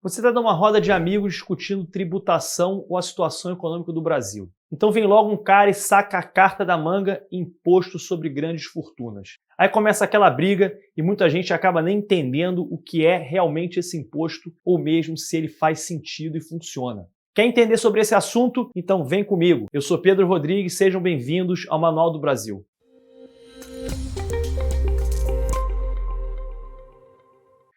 Você está numa roda de amigos discutindo tributação ou a situação econômica do Brasil. Então vem logo um cara e saca a carta da manga, imposto sobre grandes fortunas. Aí começa aquela briga e muita gente acaba nem entendendo o que é realmente esse imposto ou mesmo se ele faz sentido e funciona. Quer entender sobre esse assunto? Então vem comigo. Eu sou Pedro Rodrigues, sejam bem-vindos ao Manual do Brasil.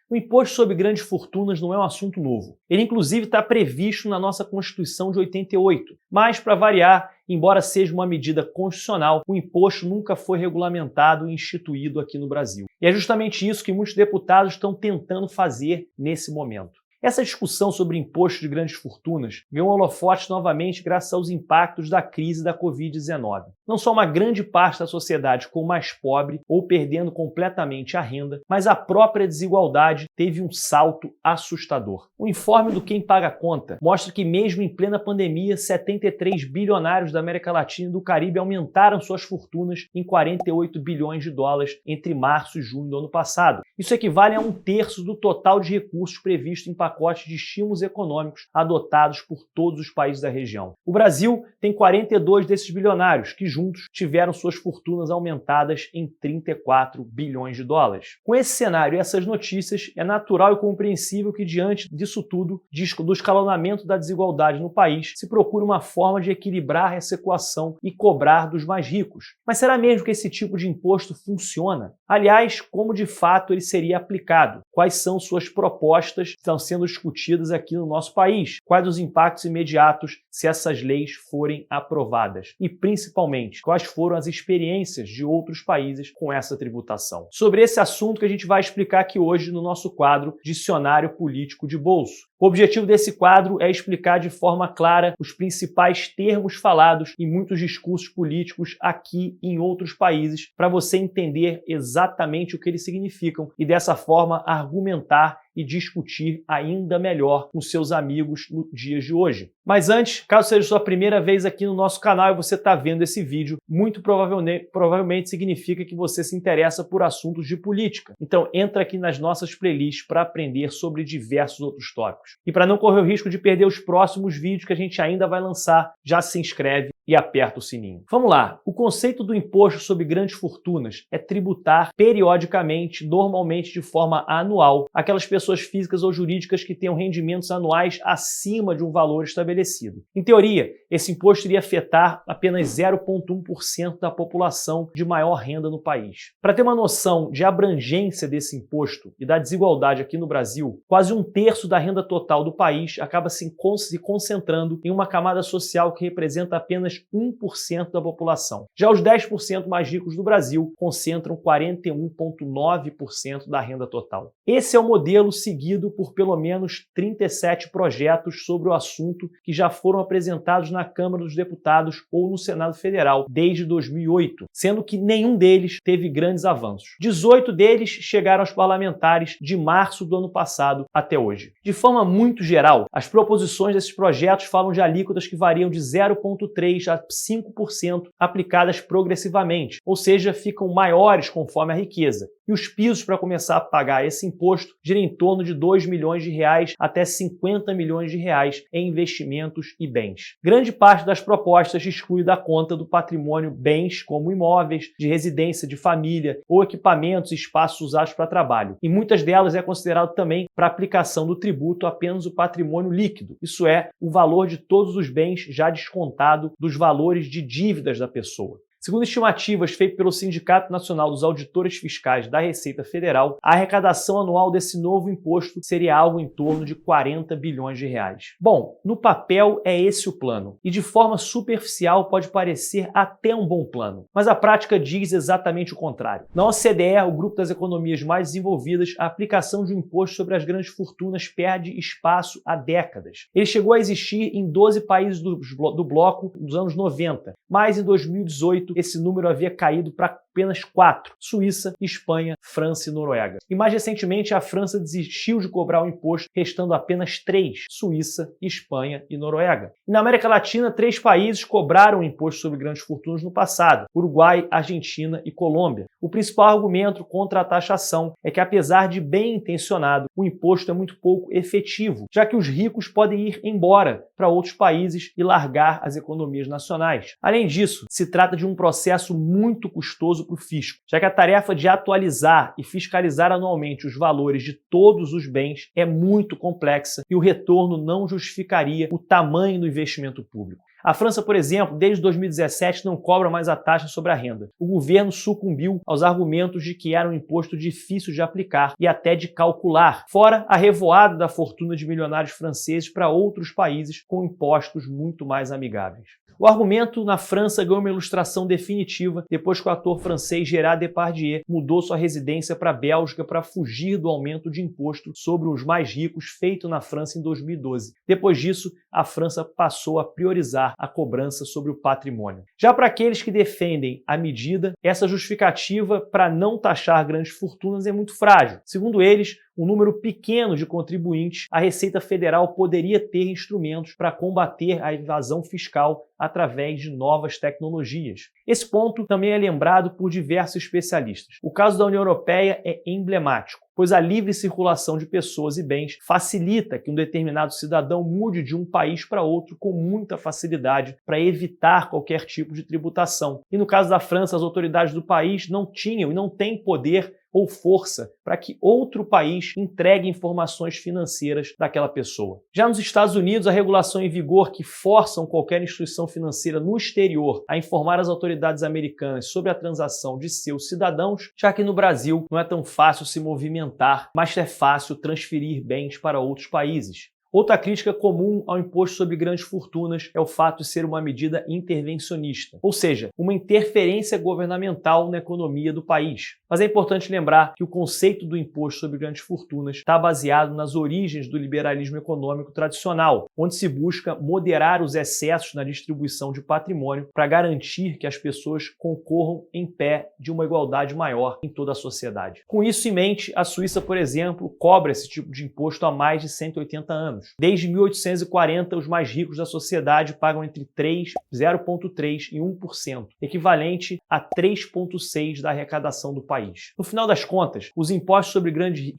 O imposto sobre grandes fortunas não é um assunto novo. Ele, inclusive, está previsto na nossa Constituição de 88. Mas, para variar, embora seja uma medida constitucional, o imposto nunca foi regulamentado e instituído aqui no Brasil. E é justamente isso que muitos deputados estão tentando fazer nesse momento. Essa discussão sobre imposto de grandes fortunas ganhou holofote novamente graças aos impactos da crise da Covid-19. Não só uma grande parte da sociedade ficou mais pobre ou perdendo completamente a renda, mas a própria desigualdade teve um salto assustador. O informe do Quem Paga a Conta mostra que mesmo em plena pandemia, 73 bilionários da América Latina e do Caribe aumentaram suas fortunas em 48 bilhões de dólares entre março e junho do ano passado. Isso equivale a 1/3 do total de recursos previsto em pacotes de estímulos econômicos adotados por todos os países da região. O Brasil tem 42 desses bilionários, que juntos tiveram suas fortunas aumentadas em 34 bilhões de dólares. Com esse cenário e essas notícias, é natural e compreensível que, diante disso tudo, do escalonamento da desigualdade no país, se procure uma forma de equilibrar essa equação e cobrar dos mais ricos. Mas será mesmo que esse tipo de imposto funciona? Aliás, como de fato ele seria aplicado? Quais são suas propostas que estão sendo discutidas aqui no nosso país? Quais os impactos imediatos se essas leis forem aprovadas? E, principalmente, quais foram as experiências de outros países com essa tributação? Sobre esse assunto que a gente vai explicar aqui hoje no nosso quadro Dicionário Político de Bolso. O objetivo desse quadro é explicar de forma clara os principais termos falados em muitos discursos políticos aqui e em outros países, para você entender exatamente o que eles significam e, dessa forma, argumentar e discutir ainda melhor com seus amigos nos dias de hoje. Mas antes, caso seja sua primeira vez aqui no nosso canal e você está vendo esse vídeo, muito provavelmente significa que você se interessa por assuntos de política. Então entra aqui nas nossas playlists para aprender sobre diversos outros tópicos. E para não correr o risco de perder os próximos vídeos que a gente ainda vai lançar, já se inscreve e aperta o sininho. Vamos lá. O conceito do imposto sobre grandes fortunas é tributar periodicamente, normalmente de forma anual, aquelas pessoas físicas ou jurídicas que tenham rendimentos anuais acima de um valor estabelecido. Em teoria, esse imposto iria afetar apenas 0,1% da população de maior renda no país. Para ter uma noção de abrangência desse imposto e da desigualdade aqui no Brasil, quase 1/3 da renda total do país acaba se concentrando em uma camada social que representa apenas 1% da população. Já os 10% mais ricos do Brasil concentram 41,9% da renda total. Esse é o modelo seguido por pelo menos 37 projetos sobre o assunto que já foram apresentados na Câmara dos Deputados ou no Senado Federal desde 2008, sendo que nenhum deles teve grandes avanços. 18 deles chegaram aos parlamentares de março do ano passado até hoje. De forma muito geral, as proposições desses projetos falam de alíquotas que variam de 0,3% a 5% aplicadas progressivamente, ou seja, ficam maiores conforme a riqueza. E os pisos para começar a pagar esse imposto giram em torno de 2 milhões de reais até 50 milhões de reais em investimentos e bens. Grande parte das propostas exclui da conta do patrimônio bens como imóveis, de residência de família ou equipamentos e espaços usados para trabalho. E muitas delas é considerado também para aplicação do tributo apenas o patrimônio líquido, isso é, o valor de todos os bens já descontado dos valores de dívidas da pessoa. Segundo estimativas feitas pelo Sindicato Nacional dos Auditores Fiscais da Receita Federal, a arrecadação anual desse novo imposto seria algo em torno de 40 bilhões de reais. Bom, no papel é esse o plano, e de forma superficial pode parecer até um bom plano, mas a prática diz exatamente o contrário. Na OCDE, o grupo das economias mais desenvolvidas, a aplicação de um imposto sobre as grandes fortunas perde espaço há décadas. Ele chegou a existir em 12 países do bloco nos anos 90, mas em 2018 esse número havia caído para apenas 4: Suíça, Espanha, França e Noruega. E mais recentemente, a França desistiu de cobrar o imposto, restando apenas 3: Suíça, Espanha e Noruega. E na América Latina, 3 países cobraram o imposto sobre grandes fortunas no passado: Uruguai, Argentina e Colômbia. O principal argumento contra a taxação é que, apesar de bem intencionado, o imposto é muito pouco efetivo, já que os ricos podem ir embora para outros países e largar as economias nacionais. Além disso, se trata de um processo muito custoso para o fisco, já que a tarefa de atualizar e fiscalizar anualmente os valores de todos os bens é muito complexa e o retorno não justificaria o tamanho do investimento público. A França, por exemplo, desde 2017 não cobra mais a taxa sobre a renda. O governo sucumbiu aos argumentos de que era um imposto difícil de aplicar e até de calcular, fora a revoada da fortuna de milionários franceses para outros países com impostos muito mais amigáveis. O argumento na França ganhou uma ilustração definitiva depois que o ator francês Gérard Depardieu mudou sua residência para a Bélgica para fugir do aumento de imposto sobre os mais ricos feito na França em 2012. Depois disso, a França passou a priorizar a cobrança sobre o patrimônio. Já para aqueles que defendem a medida, essa justificativa para não taxar grandes fortunas é muito frágil. Segundo eles, um número pequeno de contribuintes, a Receita Federal poderia ter instrumentos para combater a evasão fiscal através de novas tecnologias. Esse ponto também é lembrado por diversos especialistas. O caso da União Europeia é emblemático, pois a livre circulação de pessoas e bens facilita que um determinado cidadão mude de um país para outro com muita facilidade para evitar qualquer tipo de tributação. E no caso da França, as autoridades do país não tinham e não têm poder ou força para que outro país entregue informações financeiras daquela pessoa. Já nos Estados Unidos, a regulação em vigor que forçam qualquer instituição financeira no exterior a informar as autoridades americanas sobre a transação de seus cidadãos, já que no Brasil não é tão fácil se movimentar, mas é fácil transferir bens para outros países. Outra crítica comum ao imposto sobre grandes fortunas é o fato de ser uma medida intervencionista, ou seja, uma interferência governamental na economia do país. Mas é importante lembrar que o conceito do imposto sobre grandes fortunas está baseado nas origens do liberalismo econômico tradicional, onde se busca moderar os excessos na distribuição de patrimônio para garantir que as pessoas concorram em pé de uma igualdade maior em toda a sociedade. Com isso em mente, a Suíça, por exemplo, cobra esse tipo de imposto há mais de 180 anos. Desde 1840, os mais ricos da sociedade pagam entre 0,3% e 1%, equivalente a 3,6% da arrecadação do país. No final das contas, os impostos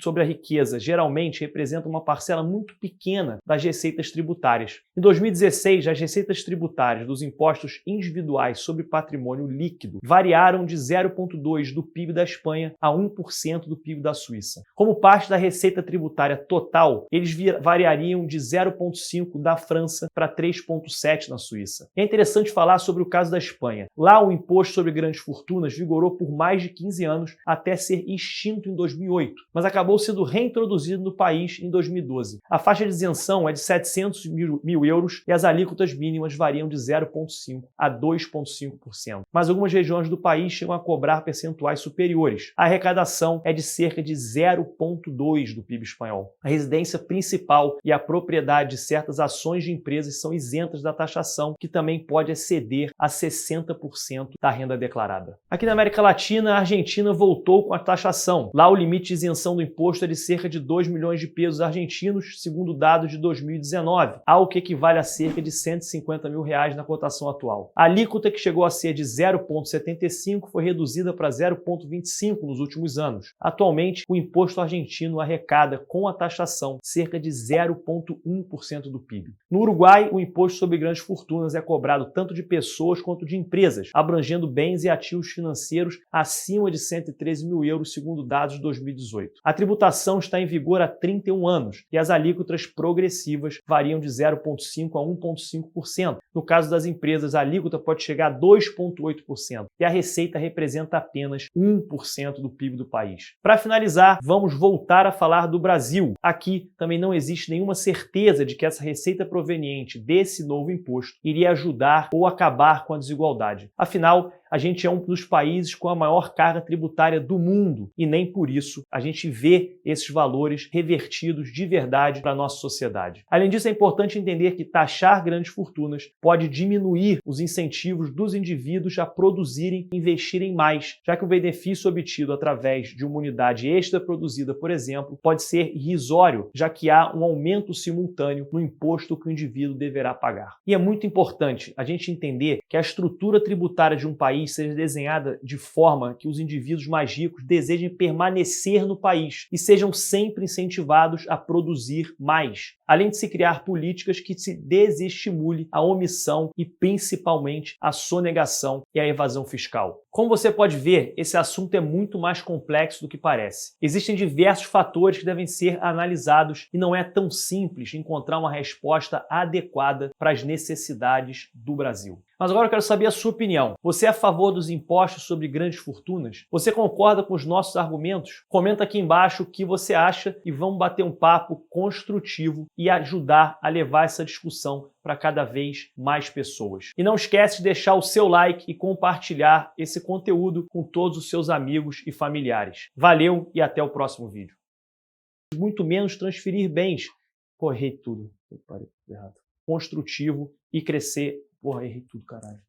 sobre a riqueza geralmente representam uma parcela muito pequena das receitas tributárias. Em 2016, as receitas tributárias dos impostos individuais sobre patrimônio líquido variaram de 0,2% do PIB da Espanha a 1% do PIB da Suíça. Como parte da receita tributária total, eles variariam de 0,5% da França para 3,7% na Suíça. É interessante falar sobre o caso da Espanha. Lá, o imposto sobre grandes fortunas vigorou por mais de 15 anos até ser extinto em 2008, mas acabou sendo reintroduzido no país em 2012. A faixa de isenção é de 700 mil euros e as alíquotas mínimas variam de 0,5% a 2,5%. Mas algumas regiões do país chegam a cobrar percentuais superiores. A arrecadação é de cerca de 0,2% do PIB espanhol. A residência principal e a propriedade de certas ações de empresas são isentas da taxação, que também pode exceder a 60% da renda declarada. Aqui na América Latina, a Argentina voltou com a taxação. Lá, o limite de isenção do imposto é de cerca de 2 milhões de pesos argentinos, segundo dados de 2019, algo que equivale a cerca de 150 mil reais na cotação atual. A alíquota, que chegou a ser de 0,75%, foi reduzida para 0,25% nos últimos anos. Atualmente, o imposto argentino arrecada com a taxação cerca de 0,1% do PIB. No Uruguai, o imposto sobre grandes fortunas é cobrado tanto de pessoas quanto de empresas, abrangendo bens e ativos financeiros acima de 113 mil euros, segundo dados de 2018. A tributação está em vigor há 31 anos e as alíquotas progressivas variam de 0,5% a 1,5%. No caso das empresas, a alíquota pode chegar a 2,8% e a receita representa apenas 1% do PIB do país. Para finalizar, vamos voltar a falar do Brasil. Aqui também não existe nenhuma certeza de que essa receita proveniente desse novo imposto iria ajudar ou acabar com a desigualdade. Afinal, a gente é um dos países com a maior carga tributária do mundo e nem por isso a gente vê esses valores revertidos de verdade para a nossa sociedade. Além disso, é importante entender que taxar grandes fortunas pode diminuir os incentivos dos indivíduos a produzirem e investirem mais, já que o benefício obtido através de uma unidade extra produzida, por exemplo, pode ser irrisório, já que há um aumento simultâneo no imposto que o indivíduo deverá pagar. E é muito importante a gente entender que a estrutura tributária de um país seja desenhada de forma que os indivíduos mais ricos desejem permanecer no país e sejam sempre incentivados a produzir mais, além de se criar políticas que se desestimule a omissão e principalmente a sonegação e a evasão fiscal. Como você pode ver, esse assunto é muito mais complexo do que parece. Existem diversos fatores que devem ser analisados e não é tão simples encontrar uma resposta adequada para as necessidades do Brasil. Mas agora eu quero saber a sua opinião. Você é a favor dos impostos sobre grandes fortunas? Você concorda com os nossos argumentos? Comenta aqui embaixo o que você acha e vamos bater um papo construtivo e ajudar a levar essa discussão para cada vez mais pessoas. E não esquece de deixar o seu like e compartilhar esse conteúdo com todos os seus amigos e familiares. Valeu e até o próximo vídeo. Muito menos transferir bens. Pô, errei tudo. Parei errado. Construtivo e crescer. Porra, errei tudo, caralho.